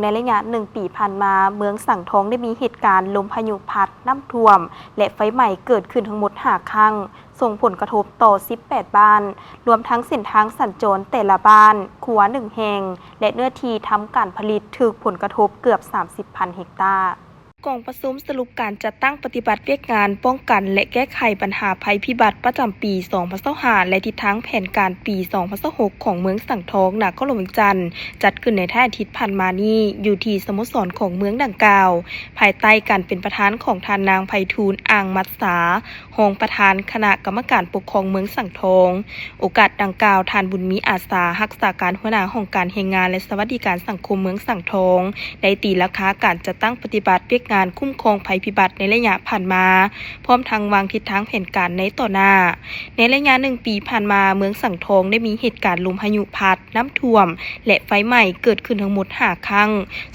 ในระยะ1 ปีผ่านมาเมืองสังทองได้มีเหตุการณ์ลมพายุพัดน้ำท่วมและไฟไหม้เกิดขึ้นทั้งหมด5 ครั้งส่งผลกระทบต่อ18 บ้านรวมทั้งเส้นทางสัญจรแต่ละบ้านครัว1 แห่งและเนื้อที่ทำการผลิตถูกผลกระทบเกือบ 30,000 เฮกตาร์กองประชุมสรุปการจัดตั้งปฏิบัติเวียกงานป้องกันและแก้ไขปัญหาภัยพิบัติประจำปี 2025และทิศทางแผนการปี 2026 ของเมืองสังทองนครหลวงเวียงจันทร์จัดขึ้นในท่าอาทิตย์ผ่านมานี้อยู่ที่สโมสรของเมืองดังกล่าวภายใต้การเป็นประธานของท่านนางไพฑูรย์อ่างมัตสารองประธานคณะกรรมการปกครองเมืองสังทองโอกาสดังกล่าวท่านบุญมีอาสารักษาการหัวหน้าของการแรงงานและสวัสดิการสังคมเมืองสังทองได้ตีราคาการจัดตั้งปฏิบัติเวียกงานคุ้มครองภัยพิบัติในระยะผ่านมาพร้อมทางวางทิศทางแผนการในต่อหน้าในระยะ1 ปีผ่านมาเมืองสังทองได้มีเหตุการณ์ลมพายุพัดน้ำท่วมและไฟไหม้เกิดขึ้นทั้งหมด5 ครั้ง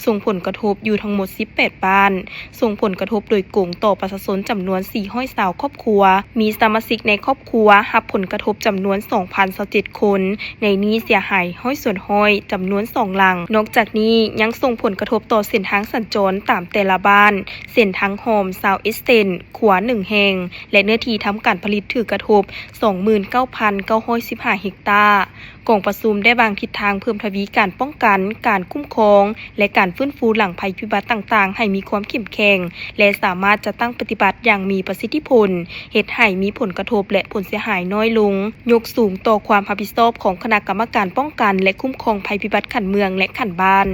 ส่งผลกระทบอยู่ทั้งหมด18 บ้านส่งผลกระทบโดยกงต่อประชาชนจำนวน420 ครอบครัวมีสมาชิกในครอบครัวรับผลกระทบจำนวน 2,027 คนในนี้เสียหายห้อยส่วนห้อยจำนวน2 หลังนอกจากนี้ยังส่งผลกระทบต่อเส้นทางสัญจรตามแต่ละบ้านเส้นทางโฮมซาวเอสเทนขวา1 แห่งและเนื้อที่ทำการผลิตถือกระทบ 29,915 เฮกตาร์กองประชุมได้วางทิศทางเพิ่มทวีการป้องกันการคุ้มครองและการฟื้นฟูหลังภัยพิบัติต่างๆให้มีความเข้มแข็งและสามารถจะตั้งปฏิบัติอย่างมีประสิทธิผลเฮ็ดให้มีผลกระทบและผลเสียหายน้อยลงยกสูงต่อความรับผิดชอบของคณะกรรมการป้องกันและคุ้มครองภัยพิบัติขันเมืองและขันบ้าน